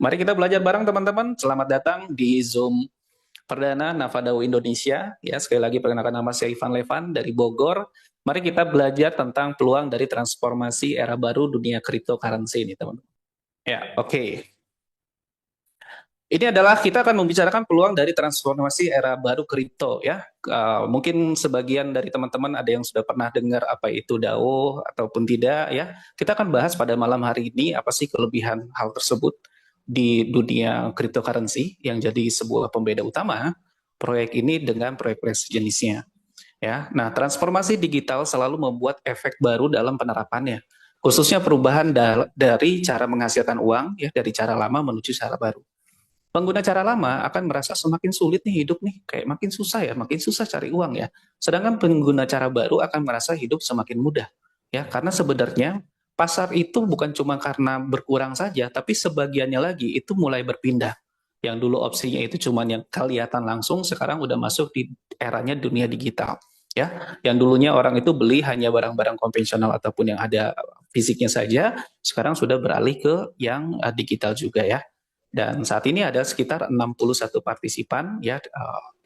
Mari kita belajar bareng teman-teman. Selamat datang di Zoom perdana Navadao Indonesia. Ya, sekali lagi perkenalkan nama saya Ivan Levan dari Bogor. Mari kita belajar tentang peluang dari transformasi era baru dunia cryptocurrency ini, teman-teman. Ya, oke. Ini adalah kita akan membicarakan peluang dari transformasi era baru kripto ya. Mungkin sebagian dari teman-teman ada yang sudah pernah dengar apa itu DAO ataupun tidak ya. Kita akan bahas pada malam hari ini apa sih kelebihan hal tersebut di dunia cryptocurrency yang jadi sebuah pembeda utama proyek ini dengan proyek-proyek sejenisnya ya. Nah, transformasi digital selalu membuat efek baru dalam penerapannya. Khususnya perubahan dari cara menghasilkan uang ya dari cara lama menuju cara baru. Pengguna cara lama akan merasa semakin sulit nih hidup nih, kayak makin susah ya, makin susah cari uang ya. Sedangkan pengguna cara baru akan merasa hidup semakin mudah. Ya, karena sebenarnya pasar itu bukan cuma karena berkurang saja, tapi sebagiannya lagi itu mulai berpindah. Yang dulu opsinya itu cuma yang kelihatan langsung, sekarang udah masuk di eranya dunia digital. Ya, yang dulunya orang itu beli hanya barang-barang konvensional ataupun yang ada fisiknya saja, sekarang sudah beralih ke yang digital juga ya. Dan saat ini ada sekitar 61 partisipan ya.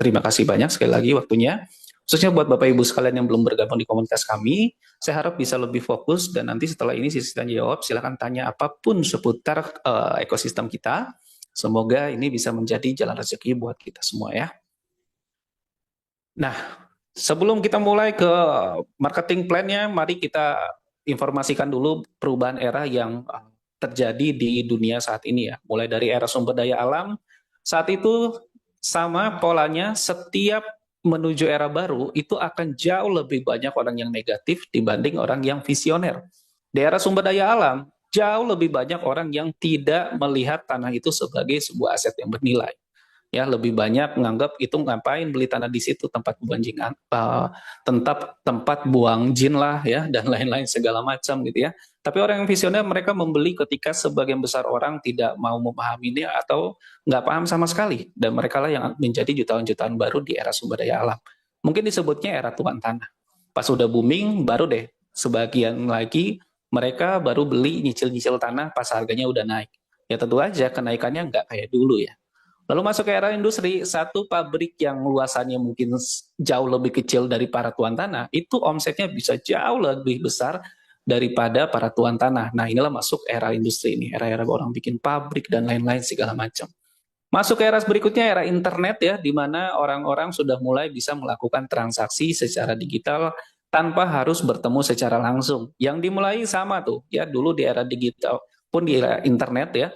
Terima kasih banyak sekali lagi waktunya. Khususnya buat Bapak Ibu sekalian yang belum bergabung di komunitas kami, saya harap bisa lebih fokus dan nanti setelah ini sisi tanya jawab silakan tanya apapun seputar ekosistem kita. Semoga ini bisa menjadi jalan rezeki buat kita semua ya. Nah, sebelum kita mulai ke marketing plan-nya, mari kita informasikan dulu perubahan era yang terjadi di dunia saat ini ya. Mulai dari era sumber daya alam, saat itu sama polanya setiap menuju era baru itu akan jauh lebih banyak orang yang negatif dibanding orang yang visioner. Di era sumber daya alam, jauh lebih banyak orang yang tidak melihat tanah itu sebagai sebuah aset yang bernilai. Ya, lebih banyak menganggap itu ngapain beli tanah di situ, tempat buanjingan, tempat buang jin lah ya, dan lain-lain segala macam gitu ya. Tapi orang yang visioner mereka membeli ketika sebagian besar orang tidak mau memahaminya atau nggak paham sama sekali, dan mereka lah yang menjadi jutaan-jutaan baru di era sumber daya alam. Mungkin disebutnya era tuan tanah. Pas udah booming, baru deh sebagian lagi mereka baru beli nyicil-nyicil tanah pas harganya udah naik. Ya tentu aja kenaikannya nggak kayak dulu ya. Lalu masuk ke era industri, satu pabrik yang luasannya mungkin jauh lebih kecil dari para tuan tanah, itu omsetnya bisa jauh lebih besar daripada para tuan tanah. Nah, inilah masuk era industri ini, era-era orang bikin pabrik dan lain-lain segala macam. Masuk ke era berikutnya, era internet ya, di mana orang-orang sudah mulai bisa melakukan transaksi secara digital tanpa harus bertemu secara langsung. Yang dimulai sama tuh, ya dulu di era digital pun di era internet ya,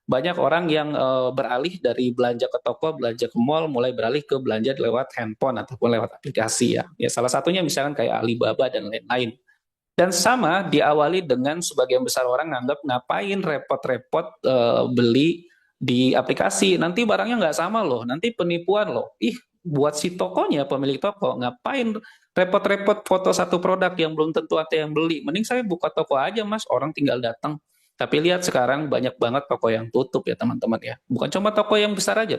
banyak orang yang beralih dari belanja ke toko, belanja ke mall, mulai beralih ke belanja lewat handphone ataupun lewat aplikasi ya. Ya salah satunya misalkan kayak Alibaba dan lain-lain. Dan sama diawali dengan sebagian besar orang nganggap ngapain repot-repot beli di aplikasi, nanti barangnya nggak sama loh, nanti penipuan loh. Ih, buat si tokonya, pemilik toko, ngapain repot-repot foto satu produk yang belum tentu ada yang beli. Mending saya buka toko aja mas, orang tinggal datang. Tapi lihat sekarang banyak banget toko yang tutup ya teman-teman ya. Bukan cuma toko yang besar aja,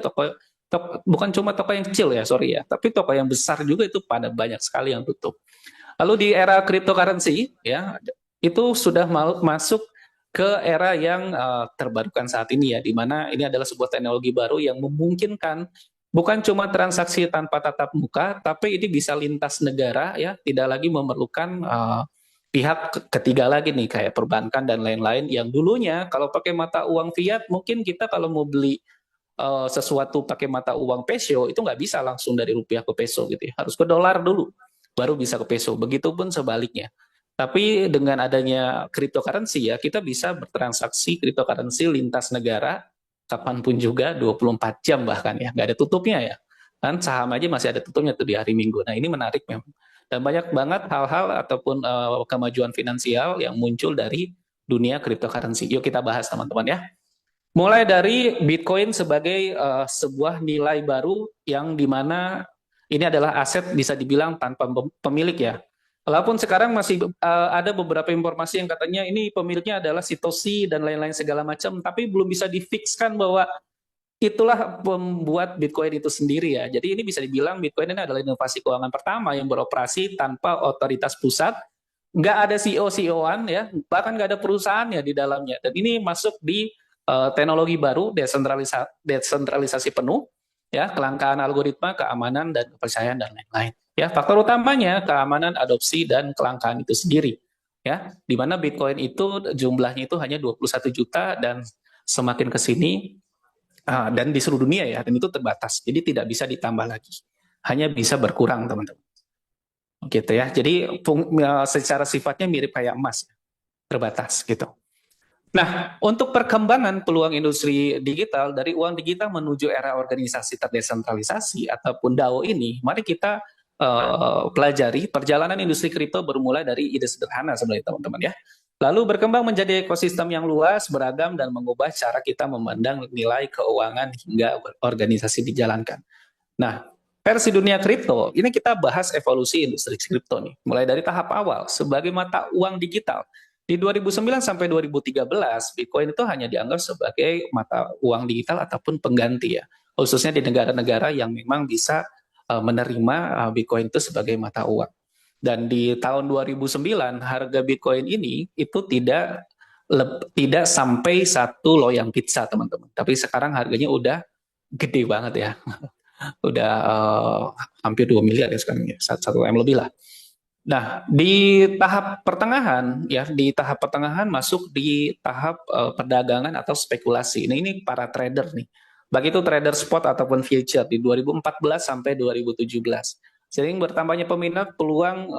bukan cuma toko yang kecil ya, sorry ya. Tapi toko yang besar juga itu pada banyak sekali yang tutup. Lalu di era cryptocurrency ya, itu sudah masuk ke era yang terbarukan saat ini ya, di mana ini adalah sebuah teknologi baru yang memungkinkan bukan cuma transaksi tanpa tatap muka, tapi ini bisa lintas negara ya, tidak lagi memerlukan pihak ketiga lagi nih kayak perbankan dan lain-lain yang dulunya kalau pakai mata uang fiat mungkin kita kalau mau beli sesuatu pakai mata uang peso itu nggak bisa langsung dari rupiah ke peso gitu ya, harus ke dolar dulu baru bisa ke peso. Begitupun sebaliknya. Tapi dengan adanya cryptocurrency ya kita bisa bertransaksi cryptocurrency lintas negara kapanpun juga 24 jam bahkan ya, nggak ada tutupnya ya. Kan saham aja masih ada tutupnya tuh di hari Minggu. Nah ini menarik memang. Dan banyak banget hal-hal ataupun kemajuan finansial yang muncul dari dunia cryptocurrency. Yuk kita bahas teman-teman ya. Mulai dari Bitcoin sebagai sebuah nilai baru yang dimana ini adalah aset bisa dibilang tanpa pemilik ya. Walaupun sekarang masih ada beberapa informasi yang katanya ini pemiliknya adalah Satoshi dan lain-lain segala macam, tapi belum bisa difikskan bahwa itulah pembuat Bitcoin itu sendiri ya. Jadi ini bisa dibilang Bitcoin ini adalah inovasi keuangan pertama yang beroperasi tanpa otoritas pusat, nggak ada CEO-an ya, bahkan nggak ada perusahaannya di dalamnya. Dan ini masuk di teknologi baru, desentralisasi penuh, ya, kelangkaan algoritma, keamanan dan kepercayaan dan lain-lain. Ya, faktor utamanya keamanan, adopsi dan kelangkaan itu sendiri. Ya, di mana Bitcoin itu jumlahnya itu hanya 21 juta dan semakin ke sini dan di seluruh dunia ya, dan itu terbatas. Jadi tidak bisa ditambah lagi. Hanya bisa berkurang, teman-teman. Gitu ya. Jadi secara sifatnya mirip kayak emas, terbatas gitu. Nah, untuk perkembangan peluang industri digital dari uang digital menuju era organisasi terdesentralisasi ataupun DAO ini, mari kita pelajari perjalanan industri kripto bermula dari ide sederhana sebenarnya teman-teman ya. Lalu berkembang menjadi ekosistem yang luas, beragam, dan mengubah cara kita memandang nilai keuangan hingga organisasi dijalankan. Nah, versi dunia kripto, ini kita bahas evolusi industri kripto nih. Mulai dari tahap awal, sebagai mata uang digital. Di 2009 sampai 2013, Bitcoin itu hanya dianggap sebagai mata uang digital ataupun pengganti ya. Khususnya di negara-negara yang memang bisa menerima Bitcoin itu sebagai mata uang. Dan di tahun 2009, harga Bitcoin ini itu tidak sampai 1 loyang pizza, teman-teman. Tapi sekarang harganya udah gede banget ya. Udah hampir 2 miliar ya sekarang ya, 1 M lebih lah. Nah, di tahap pertengahan ya, di tahap pertengahan masuk di tahap perdagangan atau spekulasi. Ini para trader nih. Baik itu trader spot ataupun future di 2014 sampai 2017. Sering bertambahnya peminat, peluang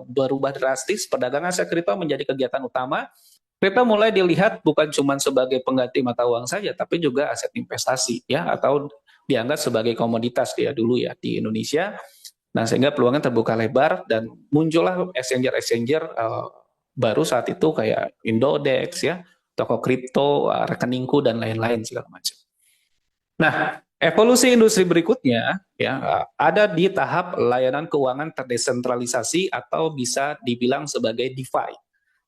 berubah drastis, perdagangan aset kripto menjadi kegiatan utama. Kripto mulai dilihat bukan cuma sebagai pengganti mata uang saja, tapi juga aset investasi ya, atau dianggap sebagai komoditas ya dulu ya di Indonesia. Nah, sehingga peluangnya terbuka lebar dan muncullah exchanger-exchanger baru saat itu kayak Indodex ya, toko kripto, rekeningku dan lain-lain segala macam. Nah, evolusi industri berikutnya ya ada di tahap layanan keuangan terdesentralisasi atau bisa dibilang sebagai DeFi.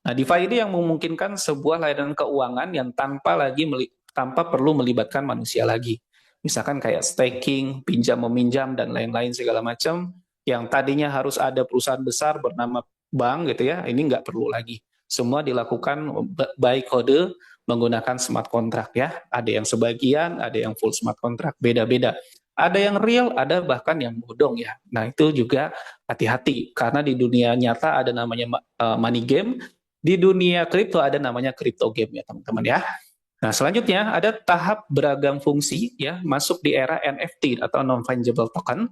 Nah, DeFi ini yang memungkinkan sebuah layanan keuangan yang tanpa perlu melibatkan manusia lagi. Misalkan kayak staking, pinjam meminjam dan lain-lain segala macam yang tadinya harus ada perusahaan besar bernama bank gitu ya, ini nggak perlu lagi. Semua dilakukan by kode menggunakan smart contract ya. Ada yang sebagian, ada yang full smart contract, beda-beda. Ada yang real, ada bahkan yang bodong ya. Nah, itu juga hati-hati karena di dunia nyata ada namanya money game, di dunia kripto ada namanya crypto game ya teman-teman ya. Nah, selanjutnya ada tahap beragam fungsi ya, masuk di era NFT atau non-fungible token.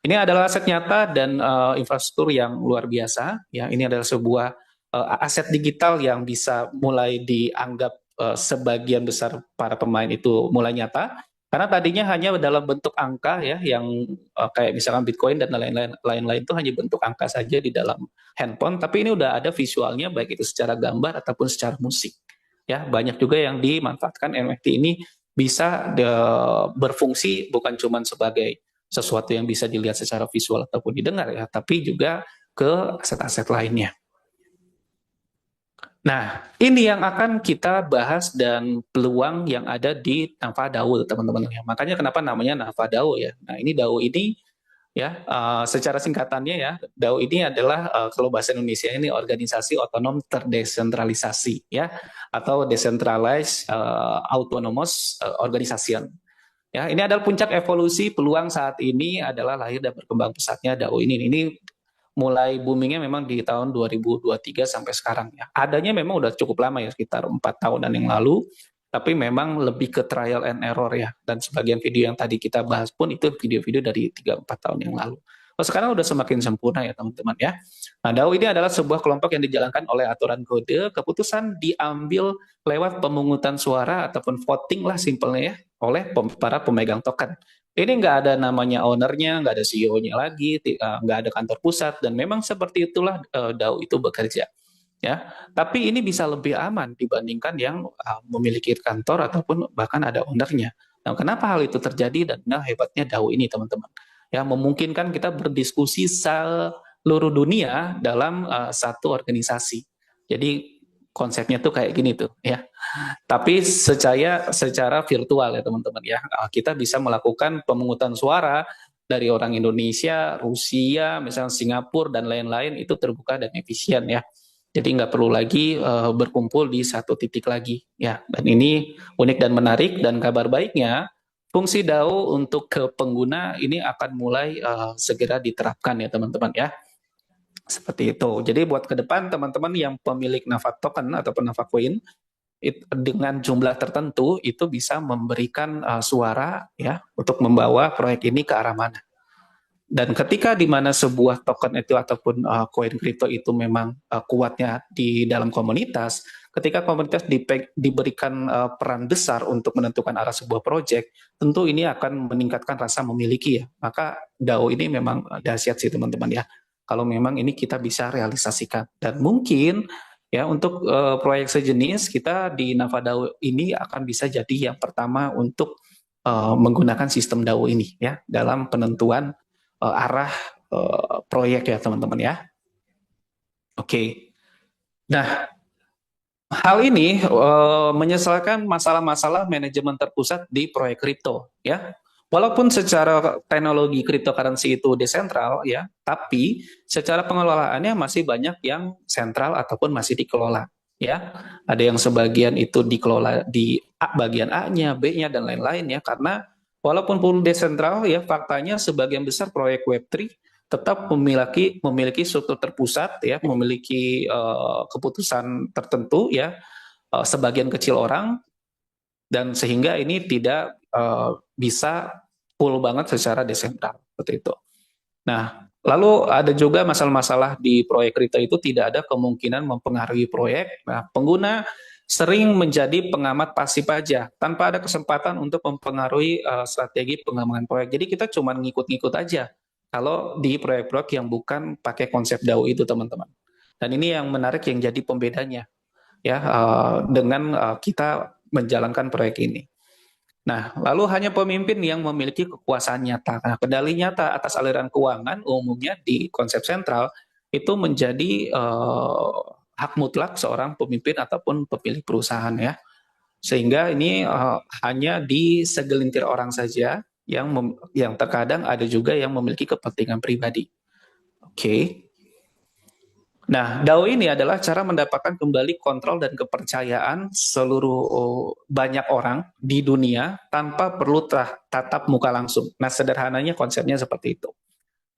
Ini adalah aset nyata dan infrastruktur yang luar biasa ya. Ini adalah sebuah aset digital yang bisa mulai dianggap sebagian besar para pemain itu mulai nyata. Karena tadinya hanya dalam bentuk angka ya, yang kayak misalkan Bitcoin dan lain-lain itu hanya bentuk angka saja di dalam handphone. Tapi ini udah ada visualnya baik itu secara gambar ataupun secara musik. Ya, banyak juga yang dimanfaatkan NFT ini bisa berfungsi bukan cuma sebagai sesuatu yang bisa dilihat secara visual ataupun didengar ya, tapi juga ke aset-aset lainnya. Nah, ini yang akan kita bahas dan peluang yang ada di Nafa DAO, teman-teman. Makanya kenapa namanya Nafa DAO ya. Nah, ini DAO ini ya, secara singkatannya ya, DAO ini adalah kalau bahasa Indonesia ini organisasi otonom terdesentralisasi ya, atau decentralized autonomous organization. Ya, ini adalah puncak evolusi peluang saat ini adalah lahir dan berkembang pesatnya DAO ini. Ini mulai boomingnya memang di tahun 2023 sampai sekarang ya. Adanya memang udah cukup lama ya, sekitar 4 tahunan yang lalu. Tapi memang lebih ke trial and error ya. Dan sebagian video yang tadi kita bahas pun itu video-video dari 3-4 tahun yang lalu. Oh, sekarang udah semakin sempurna ya teman-teman ya. Nah, DAO ini adalah sebuah kelompok yang dijalankan oleh aturan kode. Keputusan diambil lewat pemungutan suara ataupun voting lah simpelnya ya, oleh para pemegang token. Ini nggak ada namanya ownernya, nggak ada CEO-nya lagi, nggak ada kantor pusat, dan memang seperti itulah DAO itu bekerja. Ya, tapi ini bisa lebih aman dibandingkan yang memiliki kantor ataupun bahkan ada ownernya. Nah, kenapa hal itu terjadi dan hebatnya DAO ini teman-teman? Ya, memungkinkan kita berdiskusi seluruh dunia dalam satu organisasi. Jadi konsepnya tuh kayak gini tuh ya. Tapi secara virtual ya teman-teman ya. Kita bisa melakukan pemungutan suara dari orang Indonesia, Rusia, misalnya Singapura dan lain-lain, itu terbuka dan efisien ya. Jadi nggak perlu lagi berkumpul di satu titik lagi ya. Dan ini unik dan menarik, dan kabar baiknya fungsi DAO untuk ke pengguna ini akan mulai segera diterapkan ya teman-teman ya. Seperti itu. Jadi buat ke depan teman-teman yang pemilik Nava token ataupun Nava coin dengan jumlah tertentu itu bisa memberikan suara ya untuk membawa proyek ini ke arah mana. Dan ketika di mana sebuah token itu ataupun koin kripto itu memang kuatnya di dalam komunitas, ketika komunitas diberikan peran besar untuk menentukan arah sebuah proyek, tentu ini akan meningkatkan rasa memiliki ya. Maka DAO ini memang dahsyat sih teman-teman ya. Kalau memang ini kita bisa realisasikan, dan mungkin ya untuk proyek sejenis kita di NavaDAO ini akan bisa jadi yang pertama untuk menggunakan sistem DAO ini ya dalam penentuan arah proyek ya teman-teman ya. Oke. Nah, hal ini menyesalkan masalah-masalah manajemen terpusat di proyek kripto ya. Walaupun secara teknologi cryptocurrency itu desentral ya, tapi secara pengelolaannya masih banyak yang sentral ataupun masih dikelola ya. Ada yang sebagian itu dikelola di bagian A-nya, B-nya dan lain-lain ya, karena walaupun pun desentral ya, faktanya sebagian besar proyek Web3 tetap memiliki struktur terpusat ya, memiliki keputusan tertentu ya, sebagian kecil orang, dan sehingga ini tidak bisa full banget secara desentral seperti itu. Nah, lalu ada juga masalah-masalah di proyek kripto itu tidak ada kemungkinan mempengaruhi proyek. Nah, pengguna sering menjadi pengamat pasif aja tanpa ada kesempatan untuk mempengaruhi strategi pengembangan proyek. Jadi kita cuma ngikut-ngikut aja kalau di proyek-proyek yang bukan pakai konsep DAO itu teman-teman. Dan ini yang menarik yang jadi pembedanya ya dengan kita menjalankan proyek ini. Nah, lalu hanya pemimpin yang memiliki kekuasaan nyata. Nah, kendali nyata atas aliran keuangan umumnya di konsep sentral itu menjadi hak mutlak seorang pemimpin ataupun pemilik perusahaan ya. Sehingga ini hanya di segelintir orang saja yang terkadang ada juga yang memiliki kepentingan pribadi. Oke. Nah, DAO ini adalah cara mendapatkan kembali kontrol dan kepercayaan seluruh banyak orang di dunia tanpa perlu tatap muka langsung. Nah, sederhananya konsepnya seperti itu.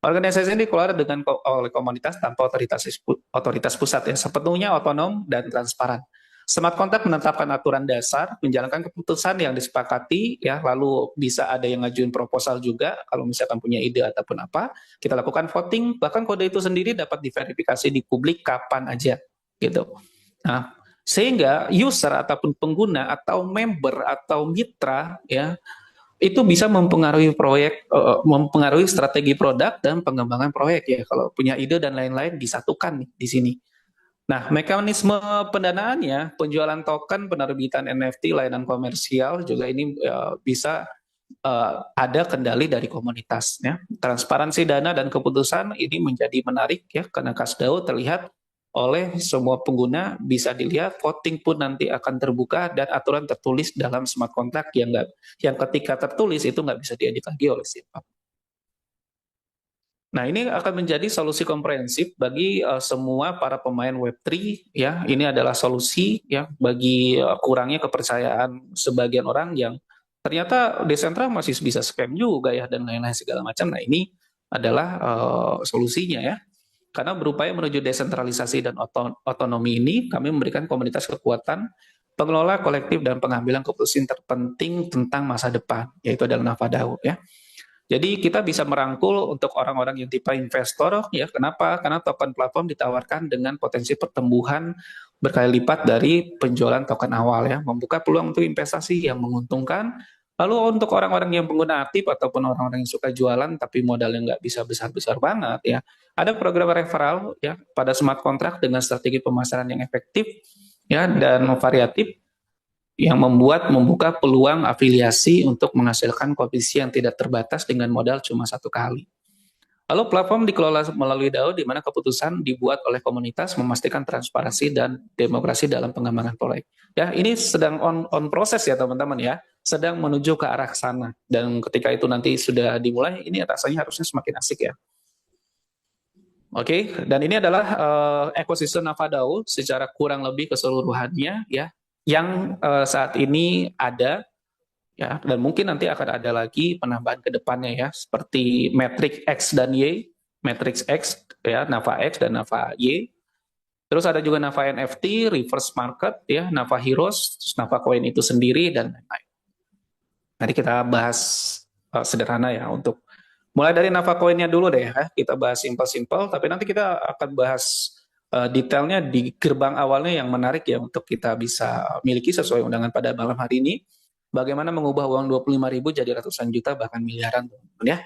Organisasi ini dikelola oleh komunitas tanpa otoritas pusat ya, sepenuhnya otonom dan transparan. Smart contract menetapkan aturan dasar, menjalankan keputusan yang disepakati ya, lalu bisa ada yang ngajuin proposal juga kalau misalkan punya ide ataupun apa, kita lakukan voting, bahkan kode itu sendiri dapat diverifikasi di publik kapan aja gitu. Nah, sehingga user ataupun pengguna atau member atau mitra ya itu bisa mempengaruhi proyek, mempengaruhi strategi produk dan pengembangan proyek ya. Kalau punya ide dan lain-lain disatukan nih di sini. Nah, mekanisme pendanaannya, penjualan token, penerbitan NFT, layanan komersial juga ini bisa ada kendali dari komunitas. Ya. Transparansi dana dan keputusan ini menjadi menarik ya, karena Kasdao terlihat oleh semua pengguna, bisa dilihat voting pun nanti akan terbuka dan aturan tertulis dalam smart contract yang ketika tertulis itu nggak bisa diedit lagi oleh siapa. Nah, ini akan menjadi solusi komprehensif bagi semua para pemain Web3 ya. Ini adalah solusi ya bagi kurangnya kepercayaan sebagian orang yang ternyata desentral masih bisa scam juga ya dan lain-lain segala macam. Nah, ini adalah solusinya ya. Karena berupaya menuju desentralisasi dan otonomi ini, kami memberikan komunitas kekuatan pengelola kolektif dan pengambilan keputusan terpenting tentang masa depan, yaitu adalah NavaDAO ya. Jadi kita bisa merangkul untuk orang-orang yang tipe investor ya. Kenapa? Karena token platform ditawarkan dengan potensi pertumbuhan berkali lipat dari penjualan token awal ya, membuka peluang untuk investasi yang menguntungkan. Lalu untuk orang-orang yang pengguna aktif ataupun orang-orang yang suka jualan tapi modalnya nggak bisa besar-besar banget ya, ada program referral ya pada smart contract dengan strategi pemasaran yang efektif ya dan variatif yang membuka peluang afiliasi untuk menghasilkan komisi yang tidak terbatas dengan modal cuma satu kali. Lalu platform dikelola melalui DAO di mana keputusan dibuat oleh komunitas memastikan transparansi dan demokrasi dalam pengembangan proyek. Ya, ini sedang on proses ya teman-teman ya, sedang menuju ke arah sana. Dan ketika itu nanti sudah dimulai, ini rasanya harusnya semakin asik ya. Oke, dan ini adalah ekosistem Navadao secara kurang lebih keseluruhannya ya, yang saat ini ada ya, dan mungkin nanti akan ada lagi penambahan ke depannya ya, seperti Matrix X dan Y, Matrix X ya, Nava X dan Nava Y. Terus ada juga Nava NFT, Reverse Market ya, Nava Heroes, Nava Coin itu sendiri dan lain-lain. Nanti kita bahas sederhana ya untuk mulai dari Nava Coin-nya dulu deh ya. Kita bahas simpel-simpel, tapi nanti kita akan bahas detailnya di gerbang awalnya yang menarik ya untuk kita bisa miliki sesuai undangan pada malam hari ini. Bagaimana mengubah uang 25.000 jadi ratusan juta bahkan miliaran teman-teman ya.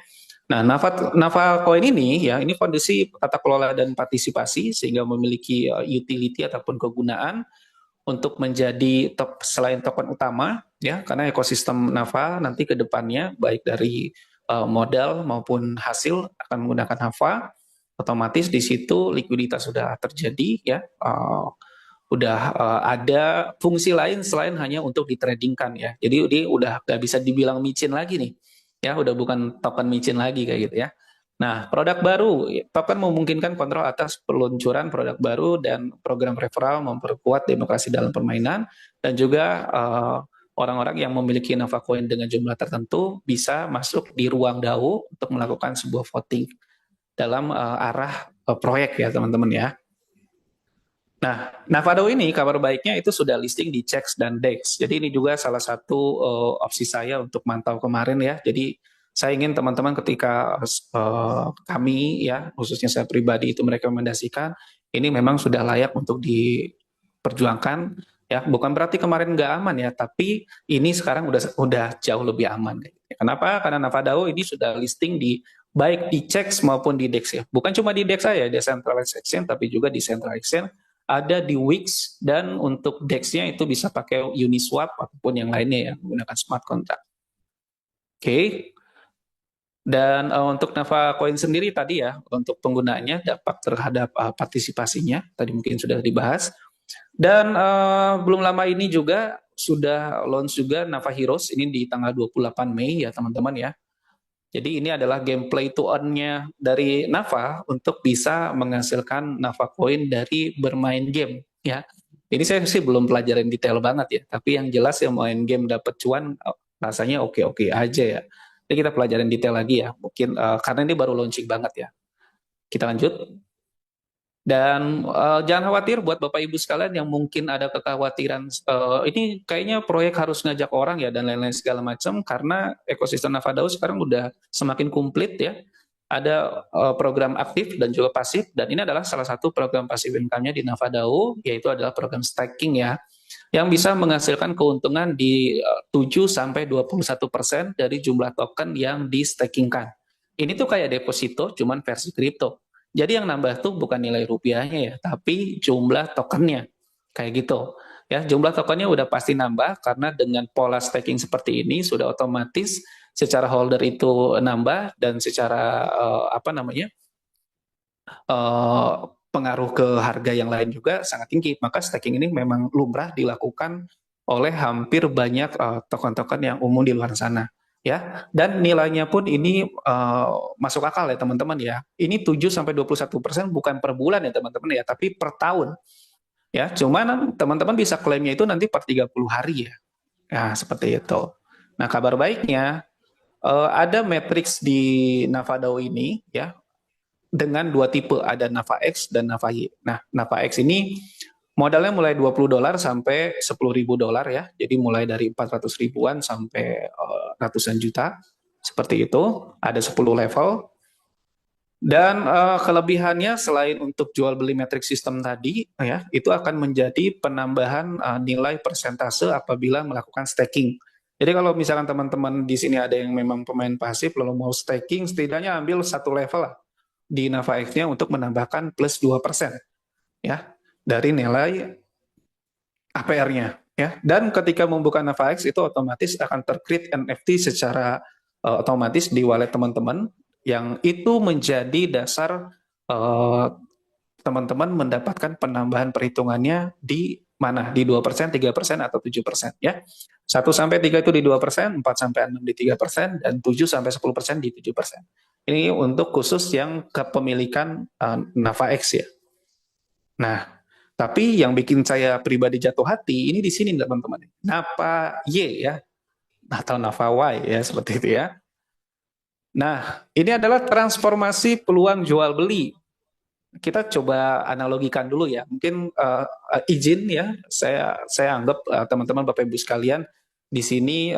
Nah, Nava Coin ini ya, ini kondisi tata kelola dan partisipasi sehingga memiliki utility ataupun kegunaan untuk menjadi selain token utama ya, karena ekosistem Nava nanti ke depannya baik dari modal maupun hasil akan menggunakan Nava, otomatis di situ likuiditas sudah terjadi ya, udah ada fungsi lain selain hanya untuk ditradingkan ya. Jadi dia udah nggak bisa dibilang micin lagi nih, ya udah bukan token micin lagi kayak gitu ya. Nah, produk baru, token memungkinkan kontrol atas peluncuran produk baru dan program referral memperkuat demokrasi dalam permainan dan juga orang-orang yang memiliki Nava Coin dengan jumlah tertentu bisa masuk di ruang DAO untuk melakukan sebuah voting dalam arah proyek ya teman-teman ya. Nah, Navado ini kabar baiknya itu sudah listing di CEX dan DEX. Jadi ini juga salah satu opsi saya untuk mantau kemarin ya. Jadi saya ingin teman-teman ketika kami ya, khususnya saya pribadi itu merekomendasikan, ini memang sudah layak untuk diperjuangkan ya. Bukan berarti kemarin nggak aman ya, tapi ini sekarang udah jauh lebih aman. Kenapa? Karena Navado ini sudah listing di baik di CEX maupun di DEX ya. Bukan cuma di DEX saja, decentralized exchange, tapi juga di central exchange, ada di Wix, dan untuk DEX-nya itu bisa pakai Uniswap ataupun yang lainnya ya, menggunakan smart contract. Oke. Dan untuk Nava Coin sendiri tadi ya, untuk penggunaannya dampak terhadap partisipasinya, tadi mungkin sudah dibahas. Dan belum lama ini juga sudah launch juga Nava Heroes, ini di tanggal 28 Mei ya teman-teman ya. Jadi ini adalah gameplay to earn-nya dari Nava untuk bisa menghasilkan Nava Coin dari bermain game ya. Ini saya sih belum pelajarin detail banget ya, tapi yang jelas yang main game dapat cuan rasanya oke-oke aja ya. Jadi kita pelajarin detail lagi ya, mungkin karena ini baru launching banget ya. Kita lanjut. Dan jangan khawatir buat Bapak Ibu sekalian yang mungkin ada kekhawatiran ini kayaknya proyek harus ngajak orang ya dan lain-lain segala macam, karena ekosistem Navadao sekarang udah semakin komplit ya. Ada program aktif dan juga pasif, dan ini adalah salah satu program pasif income-nya di Navadao, yaitu adalah program staking ya, yang bisa menghasilkan keuntungan di 7 sampai 21% dari jumlah token yang di stakingkan. Ini tuh kayak deposito cuman versi kripto. Jadi yang nambah tuh bukan nilai rupiahnya ya, tapi jumlah tokennya. Kayak gitu. Ya, jumlah tokennya udah pasti nambah karena dengan pola staking seperti ini sudah otomatis secara holder itu nambah, dan secara pengaruh ke harga yang lain juga sangat tinggi. Maka staking ini memang lumrah dilakukan oleh hampir banyak token-token yang umum di luar sana ya, dan nilainya pun ini masuk akal ya teman-teman ya. Ini 7 sampai 21% bukan per bulan ya teman-teman ya, tapi per tahun ya. Cuman teman-teman bisa klaimnya itu nanti per 30 hari ya. Ya, seperti itu. Nah, kabar baiknya ada matrix di Navadao ini ya, dengan dua tipe, ada Nava X dan Nava Y. Nah, Nava X ini modalnya mulai $20 sampai $10.000 ya. Jadi mulai dari 400 ribuan sampai ratusan juta. Seperti itu, ada 10 level. Dan kelebihannya selain untuk jual beli metric system tadi ya, itu akan menjadi penambahan nilai persentase apabila melakukan staking. Jadi kalau misalkan teman-teman di sini ada yang memang pemain pasif lalu mau staking, setidaknya ambil satu level lah di Nava X-nya untuk menambahkan plus 2% ya dari nilai APR-nya ya. Dan ketika membuka Nava X itu otomatis akan tercreate NFT secara otomatis di wallet teman-teman, yang itu menjadi dasar teman-teman mendapatkan penambahan perhitungannya di mana? Di 2%, 3%, atau 7% ya. 1 sampai 3 itu di 2%, 4 sampai 6 di 3%, dan 7 sampai 10% di 7%. Ini untuk khusus yang kepemilikan NavaX ya. Nah, tapi yang bikin saya pribadi jatuh hati ini di sini teman-teman. Nava Y ya atau Nava Y ya seperti itu ya. Nah, ini adalah transformasi peluang jual beli. Kita coba analogikan dulu ya. Mungkin izin ya, saya anggap teman-teman Bapak Ibu sekalian di sini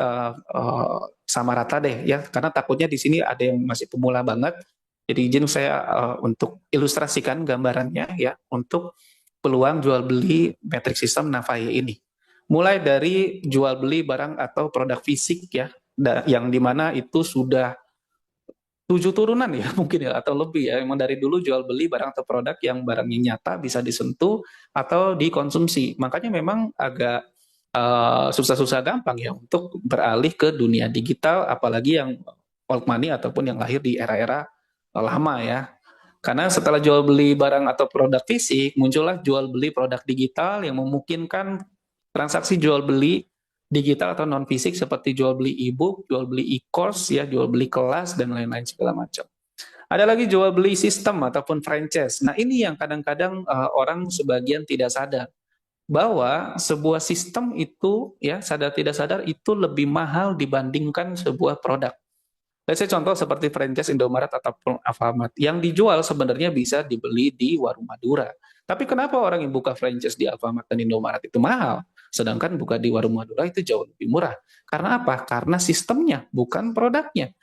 sama rata deh ya, karena takutnya di sini ada yang masih pemula banget. Jadi izin saya untuk ilustrasikan gambarannya ya untuk peluang jual beli metrik sistem Navaye ini. Mulai dari jual beli barang atau produk fisik ya, yang dimana itu sudah 7 turunan ya mungkin ya atau lebih ya. Emang dari dulu jual beli barang atau produk yang barangnya nyata bisa disentuh atau dikonsumsi. Makanya memang agak susah-susah gampang ya untuk beralih ke dunia digital, apalagi yang old money ataupun yang lahir di era-era lama ya. Karena setelah jual beli barang atau produk fisik, muncullah jual beli produk digital yang memungkinkan transaksi jual beli digital atau non fisik seperti jual beli e-book, jual beli e-course ya, jual beli kelas dan lain-lain segala macam. Ada lagi jual beli sistem ataupun franchise. Nah, ini yang kadang-kadang orang sebagian tidak sadar bahwa sebuah sistem itu ya sadar tidak sadar itu lebih mahal dibandingkan sebuah produk. Saya contoh seperti franchise Indomaret ataupun Alfamart yang dijual sebenarnya bisa dibeli di warung Madura. Tapi kenapa orang yang buka franchise di Alfamart dan Indomaret itu mahal, sedangkan buka di warung Madura itu jauh lebih murah? Karena apa? Karena sistemnya, bukan produknya.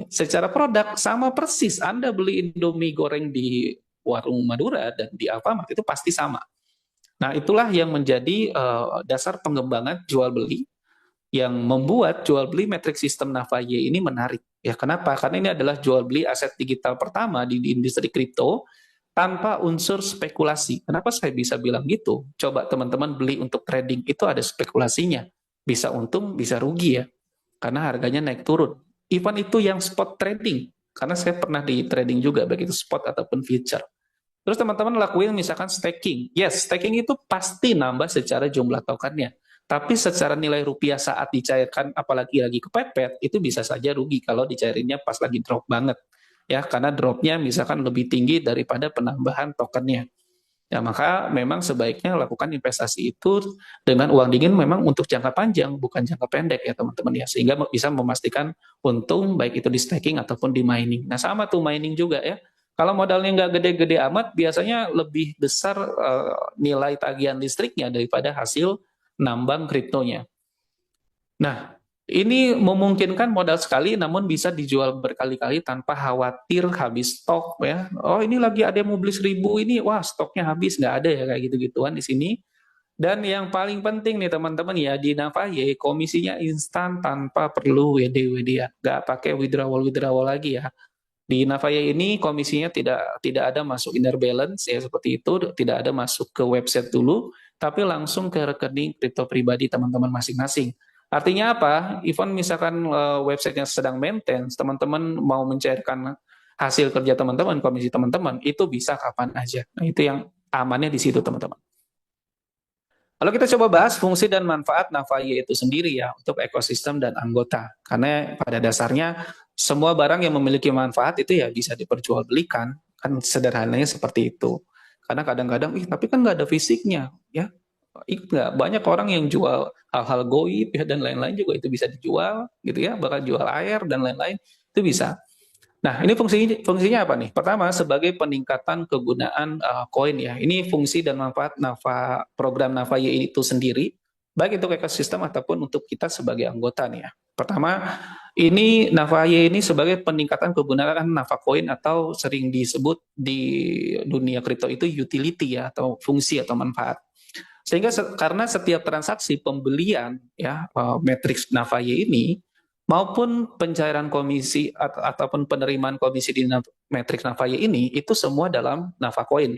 Secara produk sama persis. Anda beli Indomie goreng di warung Madura dan di Alfamart itu pasti sama. Nah, itulah yang menjadi dasar pengembangan jual beli yang membuat jual beli metrik sistem Navaye ini menarik. Ya, kenapa? Karena ini adalah jual beli aset digital pertama di industri kripto tanpa unsur spekulasi. Kenapa saya bisa bilang gitu? Coba teman-teman beli untuk trading itu ada spekulasinya. Bisa untung, bisa rugi ya. Karena harganya naik turun. Even itu yang spot trading. Karena saya pernah di trading juga, baik itu spot ataupun future. Terus teman-teman lakuin misalkan staking. Yes, staking itu pasti nambah secara jumlah tokennya. Tapi secara nilai rupiah saat dicairkan, apalagi lagi kepepet, itu bisa saja rugi kalau dicairinnya pas lagi drop banget. Ya, karena dropnya misalkan lebih tinggi daripada penambahan tokennya. Ya, maka memang sebaiknya lakukan investasi itu dengan uang dingin memang untuk jangka panjang, bukan jangka pendek ya teman-teman ya. Sehingga bisa memastikan untung baik itu di staking ataupun di mining. Nah sama tuh mining juga ya. Kalau modalnya nggak gede-gede amat, biasanya lebih besar nilai tagihan listriknya daripada hasil nambang kriptonya. Nah, ini memungkinkan modal sekali namun bisa dijual berkali-kali tanpa khawatir habis stok ya. Oh, ini lagi ada yang mau beli 1.000 ini, wah stoknya habis, nggak ada ya kayak gitu-gituan di sini. Dan yang paling penting nih teman-teman ya, di Navaye komisinya instan tanpa perlu WD-WD ya. Nggak pakai withdrawal lagi ya. Di Navaye ini komisinya tidak ada masuk inner balance ya seperti itu, tidak ada masuk ke website dulu, tapi langsung ke rekening kripto pribadi teman-teman masing-masing. Artinya apa? Even misalkan websitenya sedang maintenance, teman-teman mau mencairkan hasil kerja teman-teman, komisi teman-teman, itu bisa kapan aja. Nah, itu yang amannya di situ teman-teman. Lalu kita coba bahas fungsi dan manfaat Navaye itu sendiri ya untuk ekosistem dan anggota. Karena pada dasarnya semua barang yang memiliki manfaat itu ya bisa diperjualbelikan. Kan sederhananya seperti itu. Karena kadang-kadang, tapi kan nggak ada fisiknya. Ya, nggak banyak orang yang jual hal-hal goib ya dan lain-lain juga itu bisa dijual gitu ya. Bahkan jual air dan lain-lain itu bisa. Nah, ini fungsinya apa nih? Pertama, sebagai peningkatan kegunaan koin ya. Ini fungsi dan manfaat program Navaye itu sendiri, baik untuk ekosistem ataupun untuk kita sebagai anggota nih ya. Pertama, ini Navaye ini sebagai peningkatan kegunaan Navacoin atau sering disebut di dunia kripto itu utility ya atau fungsi atau manfaat. Sehingga karena setiap transaksi pembelian ya matriks Navaye ini maupun pencairan komisi ataupun penerimaan komisi di matriks Navaye ini itu semua dalam Navacoin.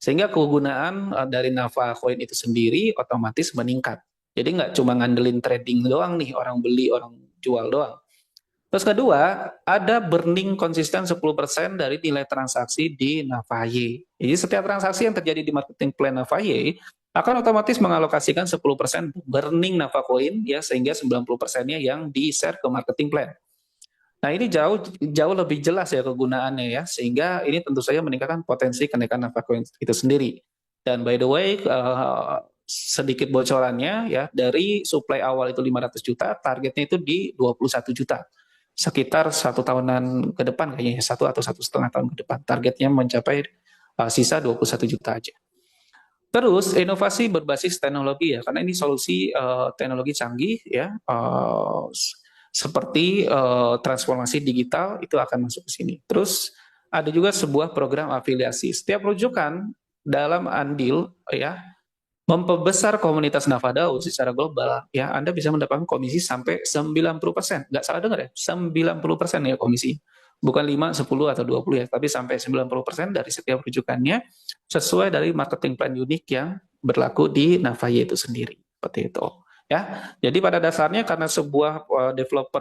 Sehingga kegunaan dari Navacoin itu sendiri otomatis meningkat. Jadi nggak cuma ngandelin trading doang nih, orang beli, orang jual doang. Terus kedua, ada burning konsisten 10% dari nilai transaksi di Navaye. Jadi setiap transaksi yang terjadi di marketing plan Navaye akan otomatis mengalokasikan 10% burning Navacoin ya sehingga 90%-nya yang di-share ke marketing plan. Nah, ini jauh jauh lebih jelas ya kegunaannya ya, sehingga ini tentu saja meningkatkan potensi kenaikan nafkah koin itu sendiri. Dan by the way, sedikit bocorannya ya, dari supply awal itu 500 juta, targetnya itu di 21 juta. Sekitar 1 tahunan ke depan kayaknya, 1 atau 1,5 tahun ke depan. Targetnya mencapai sisa 21 juta aja. Terus inovasi berbasis teknologi ya, karena ini solusi teknologi canggih ya, seperti transformasi digital itu akan masuk ke sini. Terus ada juga sebuah program afiliasi. Setiap rujukan dalam andil ya memperbesar komunitas Nafadao secara global ya, Anda bisa mendapatkan komisi sampai 90%. Nggak salah dengar ya, 90% ya komisi. Bukan 5, 10 atau 20 ya, tapi sampai 90% dari setiap rujukannya sesuai dari marketing plan unik yang berlaku di Navaye itu sendiri. Seperti itu. Ya, jadi pada dasarnya karena sebuah developer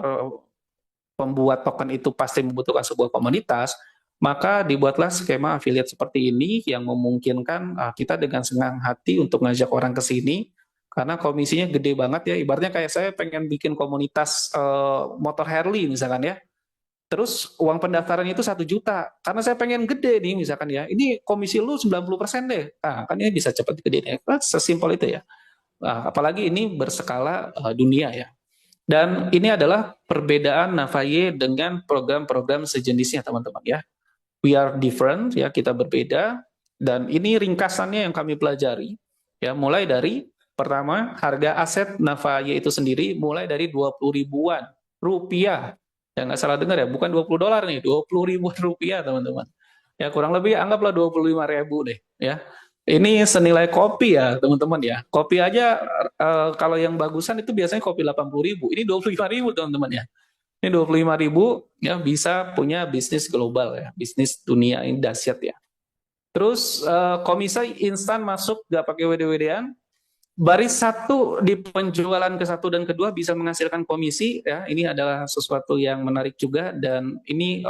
pembuat token itu pasti membutuhkan sebuah komunitas, maka dibuatlah skema affiliate seperti ini yang memungkinkan kita dengan senang hati untuk ngajak orang ke sini, karena komisinya gede banget ya. Ibaratnya kayak saya pengen bikin komunitas motor Harley misalkan ya, terus uang pendaftaran itu 1 juta, karena saya pengen gede nih misalkan ya, ini komisi lu 90% deh, nah kan ini bisa cepat gede ya, sesimpel itu ya. Nah, apalagi ini berskala dunia ya. Dan ini adalah perbedaan Navaye dengan program-program sejenisnya teman-teman ya. We are different ya, kita berbeda, dan ini ringkasannya yang kami pelajari ya, mulai dari pertama harga aset Navaye itu sendiri mulai dari 20 ribuan rupiah. Ya nggak salah dengar ya, bukan 20 dolar nih, 20 ribuan rupiah teman-teman. Ya kurang lebih anggaplah 25.000 deh ya. Ini senilai kopi ya teman-teman ya. Kopi aja kalau yang bagusan itu biasanya kopi 80 ribu. Ini 25 ribu teman-teman ya. Ini 25 ribu ya bisa punya bisnis global ya. Bisnis dunia ini dahsyat ya. Terus komisi instan masuk gak pakai WD-WD-an. Baris satu di penjualan ke satu dan kedua bisa menghasilkan komisi ya. Ini adalah sesuatu yang menarik juga, dan ini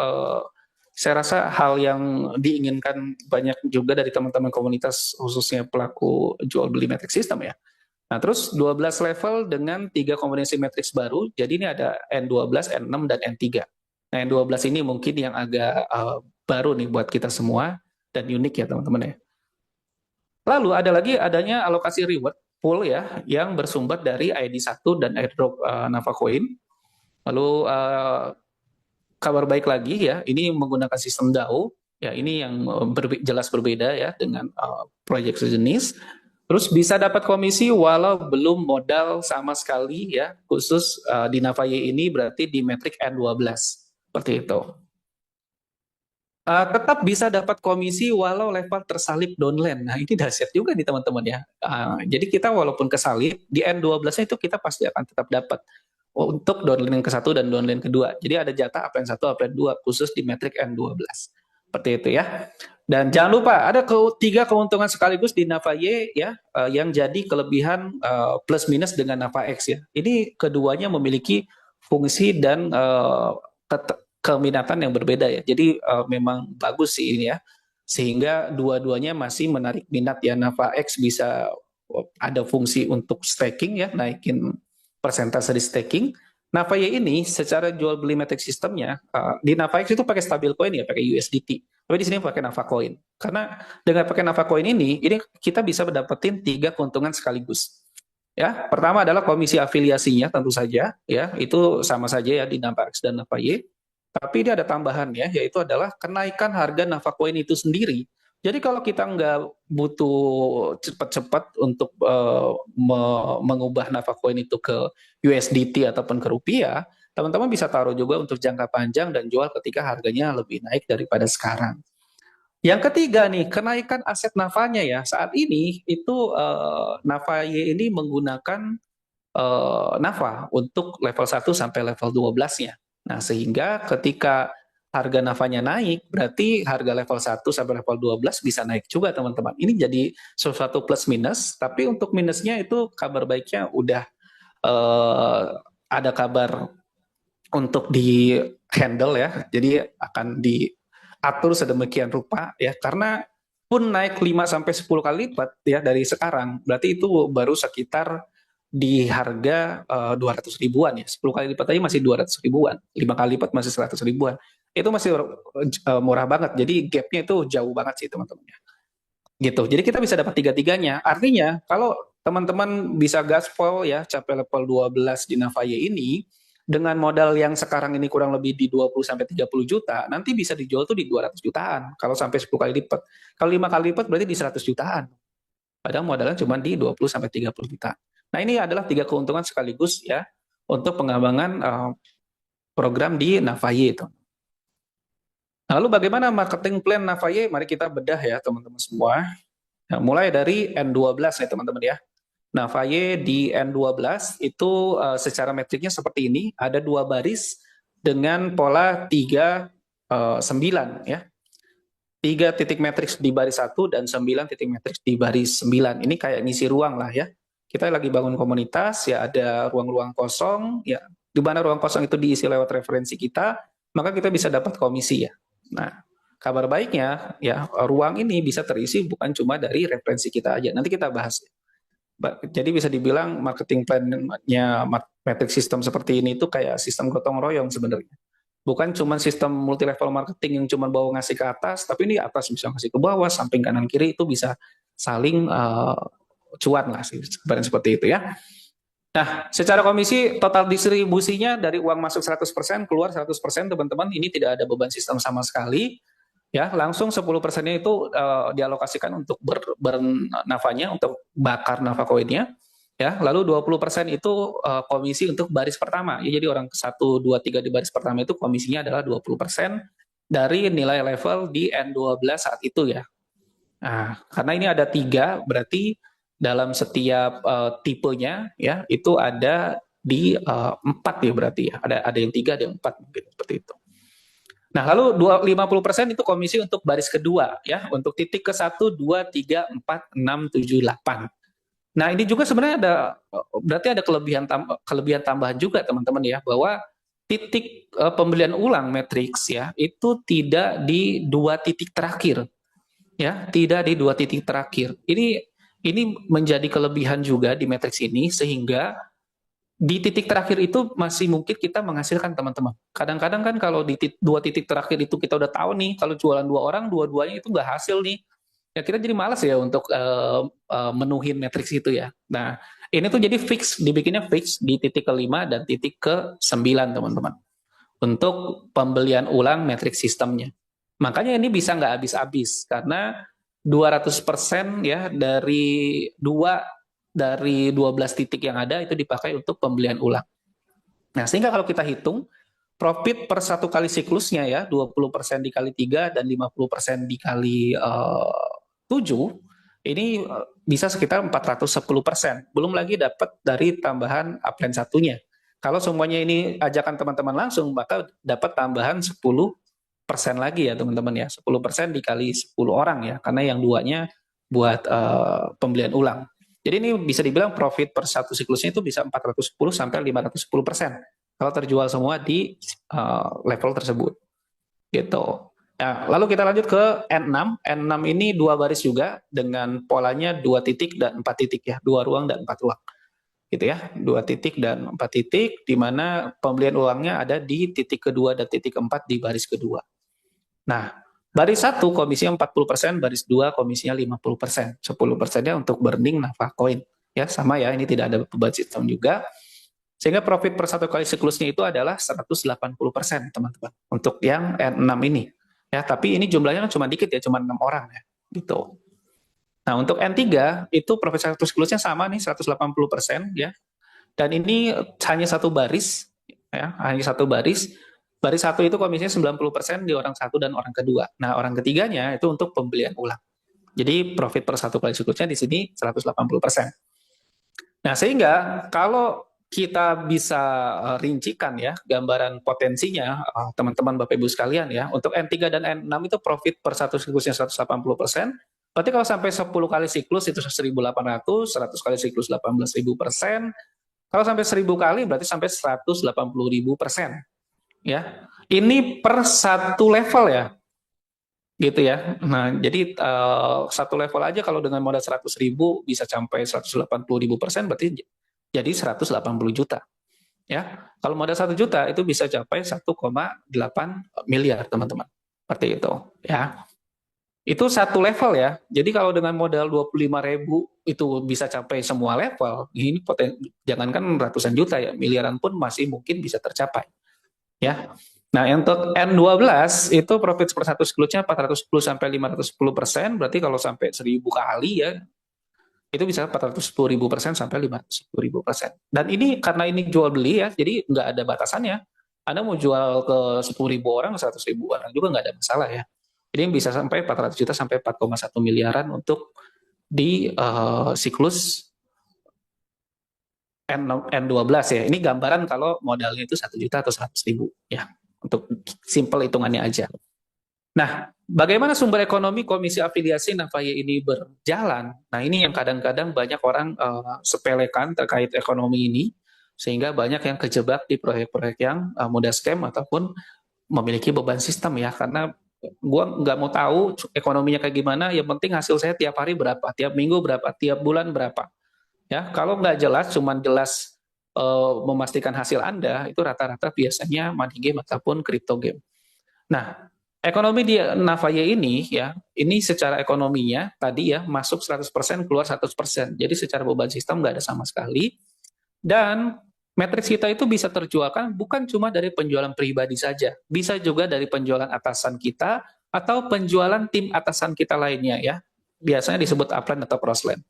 saya rasa hal yang diinginkan banyak juga dari teman-teman komunitas khususnya pelaku jual beli matrix system ya. Nah, terus 12 level dengan 3 kombinasi matrix baru. Jadi ini ada N12, N6 dan N3. Nah, N12 ini mungkin yang agak baru nih buat kita semua dan unik ya teman-teman ya. Lalu ada lagi adanya alokasi reward pool ya, yang bersumber dari ID1 dan airdrop Navacoin. Lalu kabar baik lagi ya, ini menggunakan sistem DAO ya, ini yang jelas berbeda ya dengan proyek sejenis. Terus bisa dapat komisi walau belum modal sama sekali ya, khusus di Navaye ini berarti di metrik N12 seperti itu. Tetap bisa dapat komisi walau level tersalip downline. Nah, ini dahsyat juga nih teman-teman ya. Jadi kita walaupun kesalip, di N12-nya itu kita pasti akan tetap dapat untuk downline ke-1 dan downline kedua. Jadi ada jatah APN 1, APN 2 khusus di metrik N12. Seperti itu ya. Dan jangan lupa ada 3 keuntungan sekaligus di Navaye ya, yang jadi kelebihan plus minus dengan Navax ya. Ini keduanya memiliki fungsi dan keminatan yang berbeda ya. Jadi memang bagus sih ini ya. Sehingga dua-duanya masih menarik minat ya. Navax bisa ada fungsi untuk staking ya, naikin persentase di staking. Navaye ini secara jual beli matrix sistemnya di Navax itu pakai stabil coin ya, pakai USDT. Tapi di sini pakai Navacoin. Karena dengan pakai Navacoin ini kita bisa mendapatkan 3 keuntungan sekaligus. Ya, pertama adalah komisi afiliasinya tentu saja ya, itu sama saja ya di Navax dan Navaye. Tapi dia ada tambahannya, yaitu adalah kenaikan harga Navacoin itu sendiri. Jadi kalau kita nggak butuh cepat-cepat untuk mengubah Navacoin itu ke USDT ataupun ke rupiah, teman-teman bisa taruh juga untuk jangka panjang dan jual ketika harganya lebih naik daripada sekarang. Yang ketiga nih, kenaikan aset Navanya ya. Saat ini itu Navaye ini menggunakan Nava untuk level 1 sampai level 12-nya. Nah, sehingga ketika harga Navanya naik, berarti harga level 1 sampai level 12 bisa naik juga, teman-teman. Ini jadi sesuatu plus minus, tapi untuk minusnya itu kabar baiknya udah ada kabar untuk di handle ya. Jadi akan diatur sedemikian rupa ya, karena pun naik 5 sampai 10 kali lipat ya dari sekarang, berarti itu baru sekitar di harga 200 ribuan ya. 10 kali lipat aja masih 200 ribuan. 5 kali lipat masih 100 ribuan. Itu masih murah banget. Jadi gapnya itu jauh banget sih teman-teman ya. Gitu. Jadi kita bisa dapat tiga-tiganya. Artinya kalau teman-teman bisa gaspol ya capai level 12 di Navaye ini dengan modal yang sekarang ini kurang lebih di 20 sampai 30 juta, nanti bisa dijual tuh di 200 jutaan kalau sampai 10 kali lipat. Kalau 5 kali lipat berarti di 100 jutaan. Padahal modalnya cuma di 20 sampai 30 juta. Nah, ini adalah tiga keuntungan sekaligus ya untuk pengembangan program di Navaye itu. Lalu bagaimana marketing plan Navaye? Mari kita bedah ya teman-teman semua. Nah, mulai dari N12 ya teman-teman ya. Navaye di N12 itu secara metriknya seperti ini, ada 2 baris dengan pola 3, 9 ya. 3 titik matriks di baris 1 dan 9 titik matriks di baris 9. Ini kayak ngisi ruang lah ya. Kita lagi bangun komunitas, ya ada ruang-ruang kosong, ya di mana ruang kosong itu diisi lewat referensi kita, maka kita bisa dapat komisi ya. Nah, kabar baiknya ya ruang ini bisa terisi bukan cuma dari referensi kita aja. Nanti kita bahas. Jadi bisa dibilang marketing plan-nya metric system seperti ini itu kayak sistem gotong royong sebenarnya. Bukan cuma sistem multi level marketing yang cuma bawa ngasih ke atas, tapi ini atas bisa ngasih ke bawah, samping kanan kiri itu bisa saling cuan lah seperti itu ya. Nah, secara komisi total distribusinya dari uang masuk 100%, keluar 100%, teman-teman, ini tidak ada beban sistem sama sekali. Ya, langsung 10%-nya itu dialokasikan untuk bernafanya, untuk bakar nafa koinnya. Ya, lalu 20% itu komisi untuk baris pertama. Ya, jadi orang 1, 2, 3 di baris pertama itu komisinya adalah 20% dari nilai level di N12 saat itu ya. Nah, karena ini ada 3, berarti dalam setiap tipenya ya itu ada di 4 ya berarti ya. Ada yang 3, ada yang 4 mungkin seperti itu. Nah, lalu 50% itu komisi untuk baris kedua ya, untuk titik ke 1, 2, 3, 4, 6, 7, 8. Nah, ini juga sebenarnya berarti ada kelebihan tambahan juga teman-teman ya, bahwa titik pembelian ulang matriks ya itu tidak di 2 titik terakhir. Ya, tidak di 2 titik terakhir. Ini menjadi kelebihan juga di matriks ini sehingga di titik terakhir itu masih mungkin kita menghasilkan teman-teman. Kadang-kadang kan kalau di 2 titik terakhir itu kita udah tahu nih kalau jualan 2 orang, dua-duanya itu nggak hasil nih. Ya kita jadi malas ya untuk menuhin matriks itu ya. Nah, ini tuh jadi fix, dibikinnya fix di titik ke-5 dan titik ke-9 teman-teman. Untuk pembelian ulang matriks sistemnya. Makanya ini bisa nggak habis-habis karena 200% ya dari 12 titik yang ada itu dipakai untuk pembelian ulang. Nah, sehingga kalau kita hitung profit per 1 kali siklusnya ya 20% dikali 3 dan 50% dikali 7 ini bisa sekitar 410%. Belum lagi dapat dari tambahan upline satunya. Kalau semuanya ini ajakan teman-teman langsung, maka dapat tambahan 10% lagi ya teman-teman ya. 10% dikali 10 orang ya, karena yang 2-nya buat pembelian ulang. Jadi ini bisa dibilang profit per 1 siklusnya itu bisa 410 sampai 510% kalau terjual semua di level tersebut. Gitu. Nah, lalu kita lanjut ke N6. N6 ini 2 baris juga dengan polanya 2 titik dan 4 titik ya, 2 ruang dan 4 ruang. Gitu ya, 2 titik dan 4 titik, di mana pembelian uangnya ada di titik kedua dan titik keempat di baris kedua. Nah, baris 1 komisinya 40%, baris 2 komisinya 50%. 10%-nya untuk burning nafa koin. Ya, sama ya, ini tidak ada beban sistem juga. Sehingga profit per 1 kali siklusnya itu adalah 180%, teman-teman. Untuk yang N6 ini. Ya, tapi ini jumlahnya cuma dikit ya, cuma 6 orang ya. Gitu. Nah, untuk N3 itu profit 1 siklusnya sama nih, 180% ya. Dan ini hanya 1 baris ya, hanya 1 baris. Baris 1 itu komisinya 90% di orang 1 dan orang kedua. Nah, orang ketiganya itu untuk pembelian ulang. Jadi profit per 1 kali siklusnya di sini 180%. Nah, sehingga kalau kita bisa rincikan ya gambaran potensinya teman-teman Bapak Ibu sekalian ya, untuk N3 dan N6 itu profit per 1 siklusnya 180%. Berarti kalau sampai 10 kali siklus itu 1.800, 100 kali siklus 18.000%. Kalau sampai 1.000 kali berarti sampai 180.000%. Ya. Ini per 1 level ya. Gitu ya. Nah, jadi 1 level aja kalau dengan modal 100.000 bisa sampai 180.000%, berarti jadi 180 juta. Ya, kalau modal 1 juta itu bisa capai 1,8 miliar, teman-teman. Seperti itu, ya. Itu satu level ya. Jadi kalau dengan modal 25.000 itu bisa capai semua level, ini jangankan ratusan juta ya, miliaran pun masih mungkin bisa tercapai. Ya. Nah, untuk N12 itu profit per satu siklusnya 410 sampai 510%, berarti kalau sampai 1000 kali ya, itu bisa 410.000% sampai 510.000%. Dan ini karena ini jual beli ya, jadi nggak ada batasannya. Anda mau jual ke 10.000 orang, 100.000 orang juga nggak ada masalah ya. Jadi bisa sampai 400 juta sampai 4,1 miliaran untuk di siklus N12 ya. Ini gambaran kalau modalnya itu 1 juta atau 100.000 ya. Untuk simple hitungannya aja. Nah, bagaimana sumber ekonomi komisi afiliasi Navaye ini berjalan? Nah, ini yang kadang-kadang banyak orang sepelekan terkait ekonomi ini, sehingga banyak yang kejebak di proyek-proyek yang mudah scam ataupun memiliki beban sistem ya, karena gue nggak mau tahu ekonominya kayak gimana, yang penting hasil saya tiap hari berapa, tiap minggu berapa, tiap bulan berapa. Ya, kalau nggak jelas, cuman jelas memastikan hasil Anda, itu rata-rata biasanya money game ataupun crypto game. Nah, ekonomi di Navaye ini ya, ini secara ekonominya tadi ya masuk 100% keluar 100%. Jadi secara beban sistem nggak ada sama sekali. Dan matriks kita itu bisa terjualkan bukan cuma dari penjualan pribadi saja, bisa juga dari penjualan atasan kita atau penjualan tim atasan kita lainnya ya. Biasanya disebut upline atau crossline.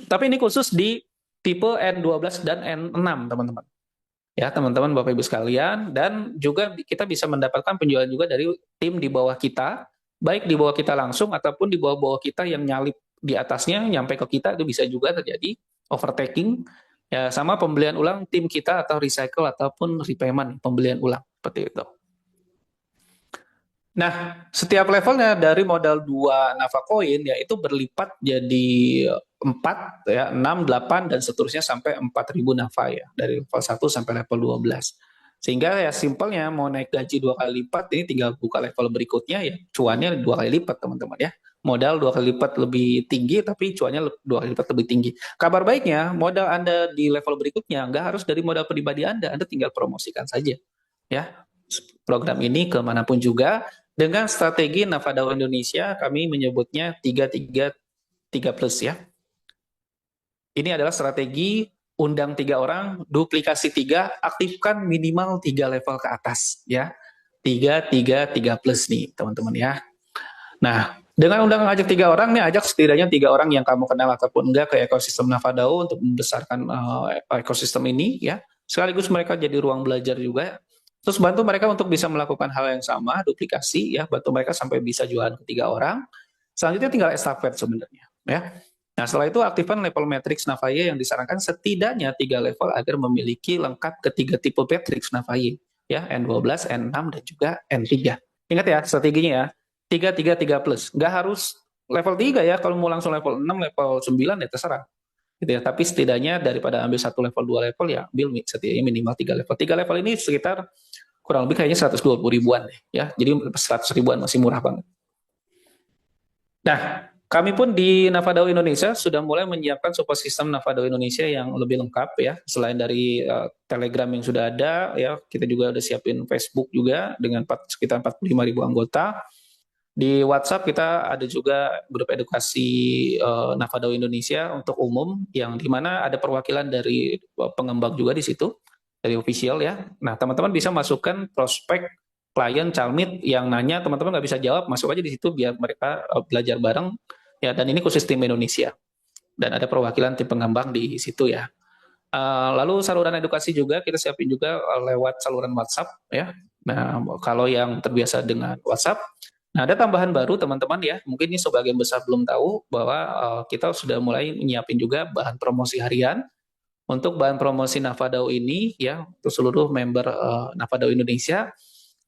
Tapi ini khusus di tipe N12 dan N6, teman-teman. Ya, teman-teman Bapak Ibu sekalian, dan juga kita bisa mendapatkan penjualan juga dari tim di bawah kita, baik di bawah kita langsung ataupun di bawah-bawah kita yang nyalip di atasnya nyampe ke kita, itu bisa juga terjadi overtaking. Ya, sama pembelian ulang tim kita atau recycle ataupun repayment, pembelian ulang seperti itu. Nah, setiap levelnya dari modal 2 Nava Coin ya itu berlipat jadi 4 ya, 6, 8 dan seterusnya sampai 4.000 Nava ya, dari level 1 sampai level 12. Sehingga ya simpelnya mau naik gaji 2 kali lipat, ini tinggal buka level berikutnya ya, cuannya 2 kali lipat, teman-teman ya. Modal 2 kali lipat lebih tinggi tapi cuannya 2 kali lipat lebih tinggi. Kabar baiknya, modal Anda di level berikutnya nggak harus dari modal pribadi Anda tinggal promosikan saja ya program ini kemanapun juga. Dengan strategi Navadao Indonesia, kami menyebutnya 333 plus ya. Ini adalah strategi undang 3 orang, duplikasi 3, aktifkan minimal 3 level ke atas ya. 333 plus nih teman-teman ya. Nah, dengan undang ajak 3 orang nih, ajak setidaknya 3 orang yang kamu kenal ataupun enggak ke ekosistem Navadao untuk membesarkan ekosistem ini ya. Sekaligus mereka jadi ruang belajar juga. Terus bantu mereka untuk bisa melakukan hal yang sama, duplikasi ya, bantu mereka sampai bisa jualan ke 3 orang. Selanjutnya tinggal estafet sebenarnya ya. Nah, setelah itu aktifkan level matrix Navaye yang disarankan setidaknya 3 level agar memiliki lengkap ketiga tipe matrix Navaye ya, N12, N6 dan juga N3. Ingat ya strateginya ya. 333 plus. Nggak harus level 3 ya, kalau mau langsung level 6, level 9 ya terserah. Gitu ya. Tapi setidaknya daripada ambil 1 level, 2 level ya ambil setidaknya minimal 3 level. 3 level ini sekitar kurang lebih kayaknya 120 ribuan ya. Jadi 100 ribuan masih murah banget. Nah, kami pun di Navadao Indonesia sudah mulai menyiapkan support sistem Navadao Indonesia yang lebih lengkap ya. Selain dari Telegram yang sudah ada ya, kita juga udah siapin Facebook juga dengan sekitar 45 ribu anggota. Di WhatsApp kita ada juga grup edukasi Navadao Indonesia untuk umum yang dimana ada perwakilan dari pengembang juga di situ, dari official ya. Nah, teman-teman bisa masukkan prospek klien Calmit yang nanya, teman-teman nggak bisa jawab, masuk aja di situ biar mereka belajar bareng ya. Dan ini khusus tim Indonesia dan ada perwakilan tim pengembang di situ ya. Lalu saluran edukasi juga kita siapin juga lewat saluran WhatsApp ya. Nah, kalau yang terbiasa dengan WhatsApp, nah ada tambahan baru teman-teman ya. Mungkin ini sebagian besar belum tahu bahwa kita sudah mulai menyiapin juga bahan promosi harian. Untuk bahan promosi Navadao ini ya untuk seluruh member Navadao Indonesia.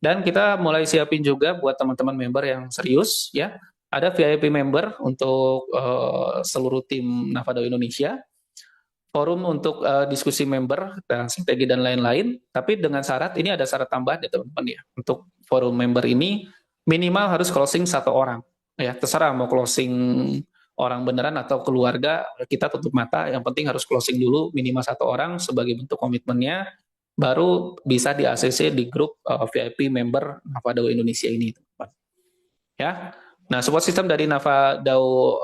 Dan kita mulai siapin juga buat teman-teman member yang serius ya. Ada VIP member untuk seluruh tim Navadao Indonesia. Forum untuk diskusi member dan strategi dan lain-lain. Tapi dengan syarat, ini ada syarat tambahan ya teman-teman ya. Untuk forum member ini minimal harus closing 1 orang. Ya, terserah mau closing orang beneran atau keluarga, kita tutup mata. Yang penting harus closing dulu minimal 1 orang sebagai bentuk komitmennya, baru bisa di ACC di grup VIP member Navadao Indonesia ini, teman-teman. Ya. Nah, support system dari Navadao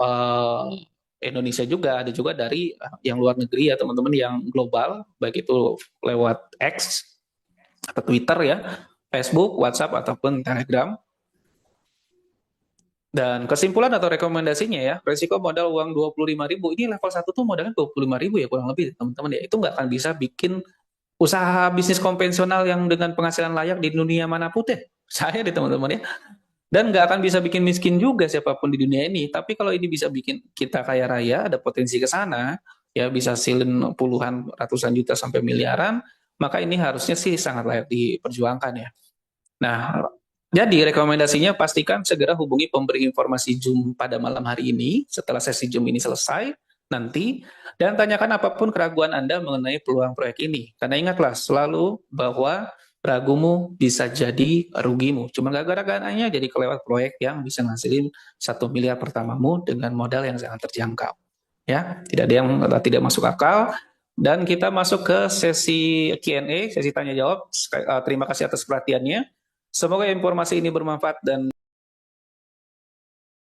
Indonesia juga ada juga dari yang luar negeri ya teman-teman, yang global, baik itu lewat X atau Twitter ya, Facebook, WhatsApp ataupun Telegram. Dan kesimpulan atau rekomendasinya ya, resiko modal uang 25.000 ini level 1 tuh modalnya 25.000 ya kurang lebih teman-teman ya. Itu nggak akan bisa bikin usaha bisnis konvensional yang dengan penghasilan layak di dunia manapun deh. Saya deh teman-teman ya. Dan nggak akan bisa bikin miskin juga siapapun di dunia ini. Tapi kalau ini bisa bikin kita kaya raya, ada potensi ke sana, ya bisa silin puluhan, ratusan juta sampai miliaran, maka ini harusnya sih sangat layak diperjuangkan ya. Nah, jadi rekomendasinya pastikan segera hubungi pemberi informasi Zoom pada malam hari ini setelah sesi Zoom ini selesai nanti, dan tanyakan apapun keraguan Anda mengenai peluang proyek ini. Karena ingatlah selalu bahwa ragumu bisa jadi rugimu. Cuma gara-garanya jadi kelewat proyek yang bisa ngasilin 1 miliar pertamamu dengan modal yang sangat terjangkau. Ya, tidak ada yang tidak masuk akal. Dan kita masuk ke sesi Q&A, sesi tanya jawab. Terima kasih atas perhatiannya. Semoga informasi ini bermanfaat dan